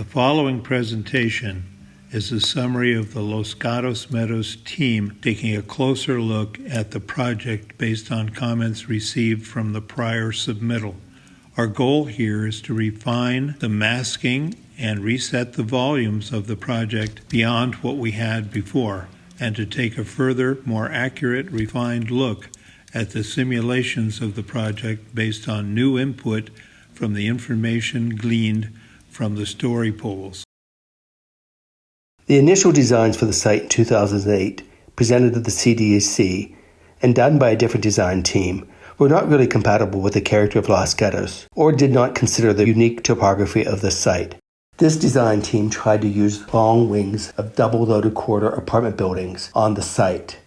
The following presentation is a summary of the Los Gatos Meadows team taking a closer look at the project based on comments received from the prior submittal. Our goal here is to refine the masking and reset the volumes of the project beyond what we had before, and to take a further, more accurate, refined look at the simulations of the project based on new input from the information gleaned from the story polls. The initial designs for the site in 2008, presented at the CDAC and done by a different design team, were not really compatible with the character of Los Gatos, or did not consider the unique topography of the site. This design team tried to use long wings of double-loaded quarter apartment buildings on the site.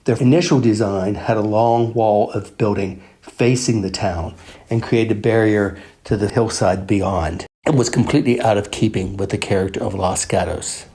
Their initial design had a long wall of building facing the town and created a barrier to the hillside beyond, and was completely out of keeping with the character of Los Gatos.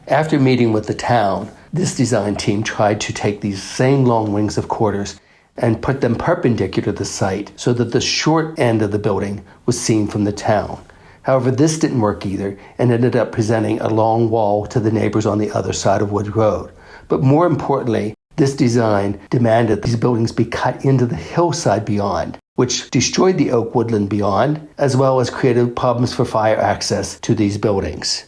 After meeting with the town, this design team tried to take these same long wings of quarters and put them perpendicular to the site so that the short end of the building was seen from the town. However, this didn't work either and ended up presenting a long wall to the neighbors on the other side of Wood Road. But more importantly, this design demanded these buildings be cut into the hillside beyond, which destroyed the oak woodland beyond, as well as created problems for fire access to these buildings.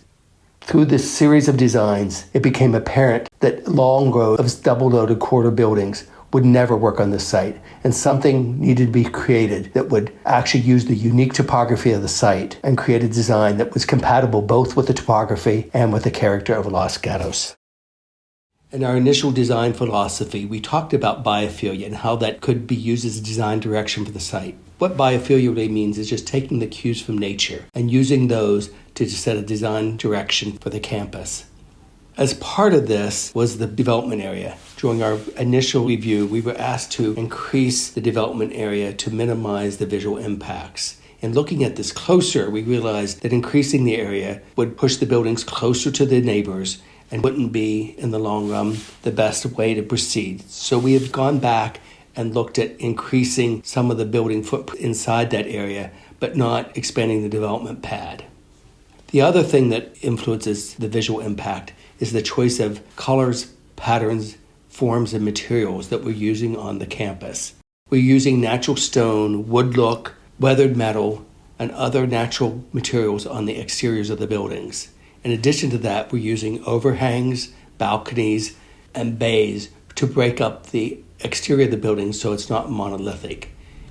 Through this series of designs, it became apparent that long rows of double-loaded quarter buildings would never work on this site, and something needed to be created that would actually use the unique topography of the site and create a design that was compatible both with the topography and with the character of Los Gatos. In our initial design philosophy, we talked about biophilia and how that could be used as a design direction for the site. What biophilia really means is just taking the cues from nature and using those to set a design direction for the campus. As part of this was the development area. During our initial review, we were asked to increase the development area to minimize the visual impacts. In looking at this closer, we realized that increasing the area would push the buildings closer to the neighbors and wouldn't be, in the long run, the best way to proceed. So we have gone back and looked at increasing some of the building footprint inside that area, but not expanding the development pad. The other thing that influences the visual impact is the choice of colors, patterns, forms, and materials that we're using on the campus. We're using natural stone, wood look, weathered metal, and other natural materials on the exteriors of the buildings. In addition to that, we're using overhangs, balconies, and bays to break up the exterior of the building so it's not monolithic.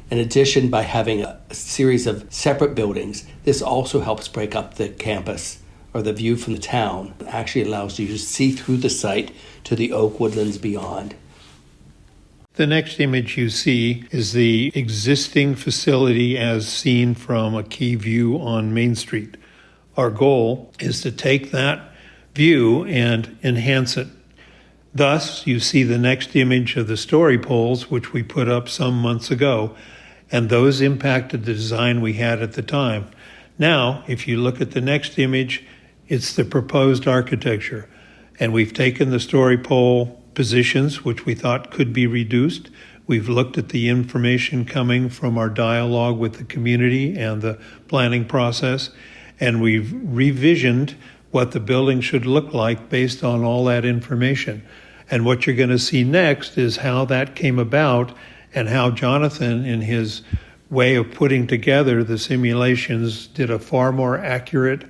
In addition, by having a series of separate buildings, this also helps break up the campus or the view from the town. It actually allows you to see through the site to the oak woodlands beyond. The next image you see is the existing facility as seen from a key view on Main Street. Our goal is to take that view and enhance it. Thus, you see the next image of the story poles, which we put up some months ago, and those impacted the design we had at the time. Now, if you look at the next image, it's the proposed architecture, and we've taken the story pole positions, which we thought could be reduced. We've looked at the information coming from our dialogue with the community and the planning process, and we've revisioned what the building should look like based on all that information. And what you're going to see next is how that came about and how Jonathan, in his way of putting together the simulations, did a far more accurate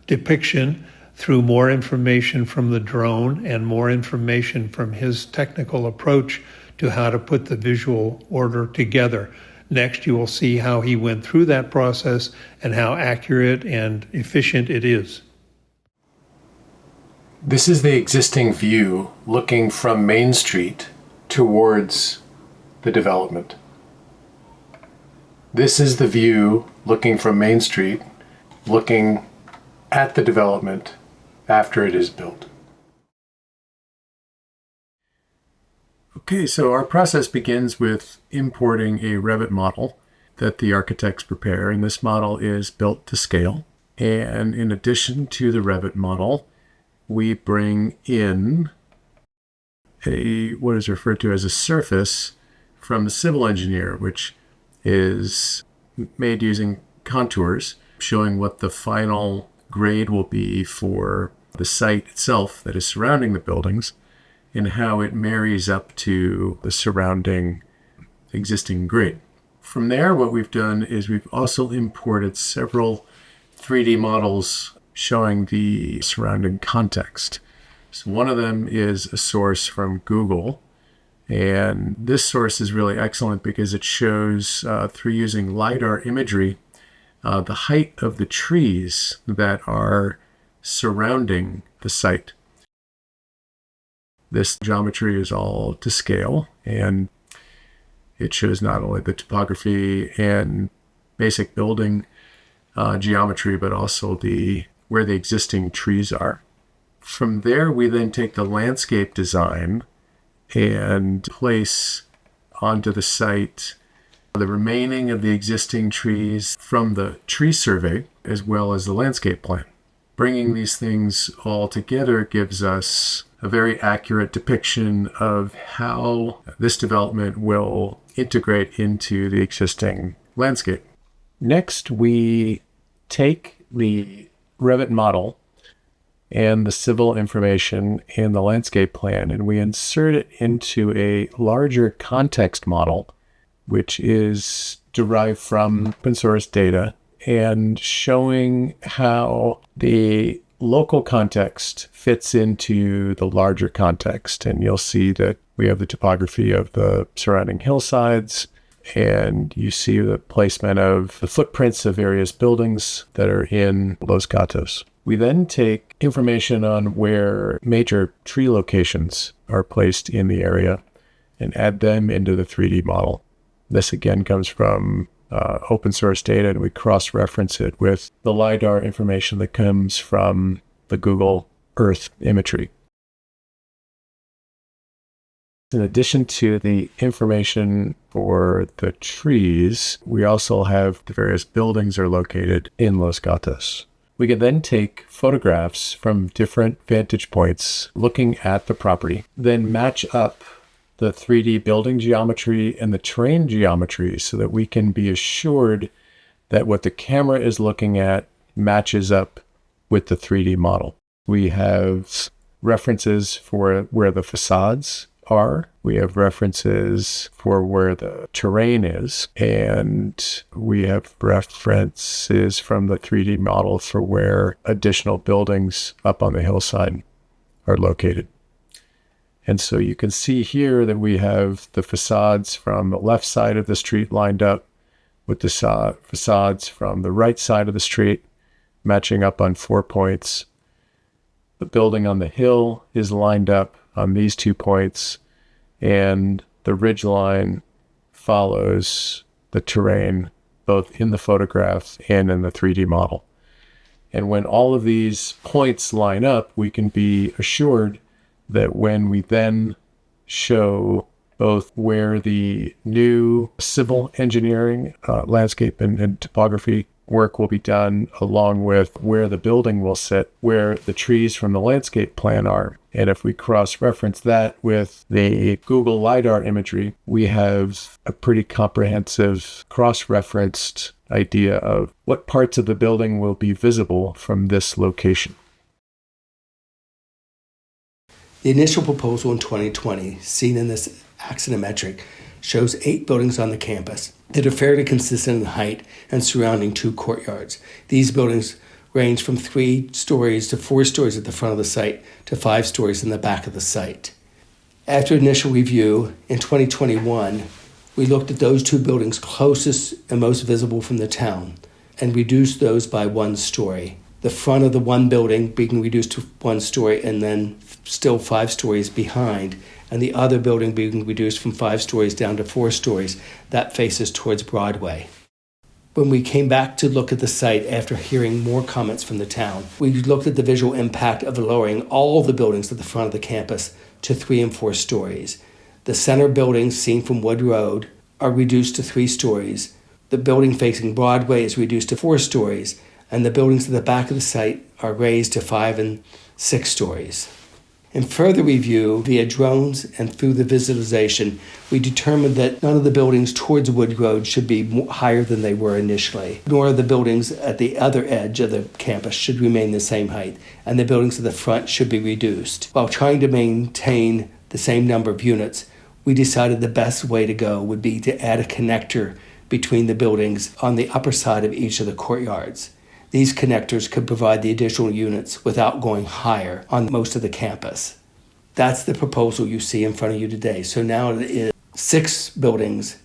depiction through more information from the drone and more information from his technical approach to how to put the visual order together. Next, you will see how he went through that process and how accurate and efficient it is. This is the existing view looking from Main Street towards the development. This is the view looking from Main Street, looking at the development after it is built. Okay, so our process begins with importing a Revit model that the architects prepare, and this model is built to scale. And in addition to the Revit model, we bring in what is referred to as a surface from the civil engineer, which is made using contours, showing what the final grade will be for the site itself that is surrounding the buildings and how it marries up to the surrounding existing grade. From there, what we've done is we've also imported several 3D models showing the surrounding context. So one of them is a source from Google, and this source is really excellent because it shows, through using LiDAR imagery, the height of the trees that are surrounding the site. This geometry is all to scale, and it shows not only the topography and basic building geometry, but also where the existing trees are. From there, we then take the landscape design and place onto the site the remaining of the existing trees from the tree survey, as well as the landscape plan. Bringing these things all together gives us a very accurate depiction of how this development will integrate into the existing landscape. Next, we take the Revit model and the civil information and the landscape plan, and we insert it into a larger context model, which is derived from open source data and showing how the local context fits into the larger context. And you'll see that we have the topography of the surrounding hillsides, and you see the placement of the footprints of various buildings that are in Los Gatos. We then take information on where major tree locations are placed in the area and add them into the 3D model. This again comes from open source data, and we cross-reference it with the LiDAR information that comes from the Google Earth imagery. In addition to the information for the trees, we also have the various buildings are located in Los Gatos. We can then take photographs from different vantage points looking at the property, then match up the 3D building geometry and the terrain geometry so that we can be assured that what the camera is looking at matches up with the 3D model. We have references for where the facades are. We have references for where the terrain is, and we have references from the 3D model for where additional buildings up on the hillside are located. And so you can see here that we have the facades from the left side of the street lined up with the facades from the right side of the street matching up on 4 points. The building on the hill is lined up on these 2 points, and the ridge line follows the terrain both in the photograph and in the 3D model. And when all of these points line up, we can be assured that when we then show both where the new civil engineering, landscape and topography work will be done, along with where the building will sit, where the trees from the landscape plan are. And if we cross-reference that with the Google LiDAR imagery, we have a pretty comprehensive cross-referenced idea of what parts of the building will be visible from this location. The initial proposal in 2020, seen in this axonometric, shows 8 buildings on the campus that are fairly consistent in height and surrounding 2 courtyards. These buildings range from 3 stories to 4 stories at the front of the site to 5 stories in the back of the site. After initial review in 2021, we looked at those 2 buildings closest and most visible from the town and reduced those by 1 story. The front of the one building being reduced to 1 story and then still 5 stories behind, and the other building being reduced from 5 stories down to 4 stories. That faces towards Broadway. When we came back to look at the site after hearing more comments from the town, we looked at the visual impact of lowering all the buildings at the front of the campus to 3 and 4 stories. The center buildings seen from Wood Road are reduced to 3 stories. The building facing Broadway is reduced to 4 stories, and the buildings at the back of the site are raised to 5 and 6 stories. In further review via drones and through the visualization, we determined that none of the buildings towards Wood Road should be higher than they were initially, nor the buildings at the other edge of the campus should remain the same height, and the buildings at the front should be reduced. While trying to maintain the same number of units, we decided the best way to go would be to add a connector between the buildings on the upper side of each of the courtyards. These connectors could provide the additional units without going higher on most of the campus. That's the proposal you see in front of you today. So now it is 6 buildings,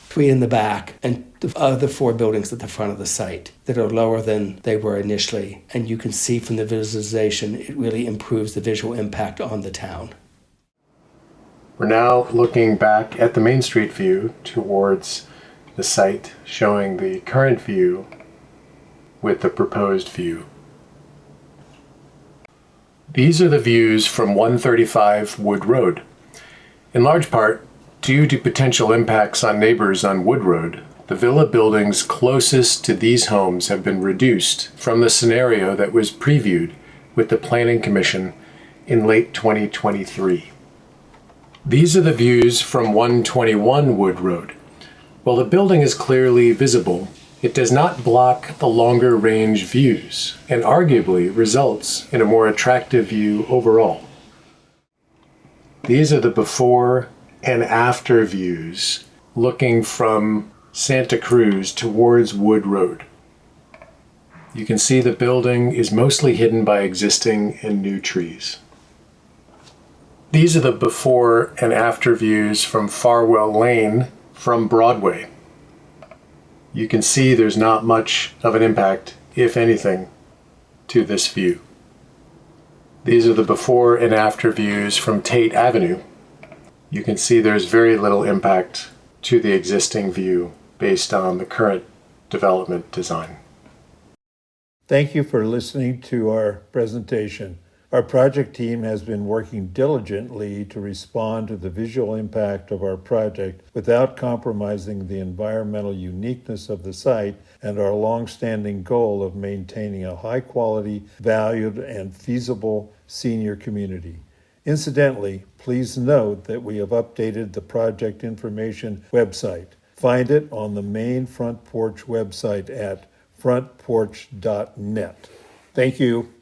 3 in the back, and the other 4 buildings at the front of the site that are lower than they were initially. And you can see from the visualization, it really improves the visual impact on the town. We're now looking back at the Main Street view towards the site, showing the current view with the proposed view. These are the views from 135 Wood Road. In large part, due to potential impacts on neighbors on Wood Road, the villa buildings closest to these homes have been reduced from the scenario that was previewed with the Planning Commission in late 2023. These are the views from 121 Wood Road. While the building is clearly visible, it does not block the longer range views and arguably results in a more attractive view overall. These are the before and after views looking from Santa Cruz towards Wood Road. You can see the building is mostly hidden by existing and new trees. These are the before and after views from Farwell Lane from Broadway. You can see there's not much of an impact, if anything, to this view. These are the before and after views from Tate Avenue. You can see there's very little impact to the existing view based on the current development design. Thank you for listening to our presentation. Our project team has been working diligently to respond to the visual impact of our project without compromising the environmental uniqueness of the site and our long-standing goal of maintaining a high-quality, valued, and feasible senior community. Incidentally, please note that we have updated the project information website. Find it on the main Front Porch website at frontporch.net. Thank you.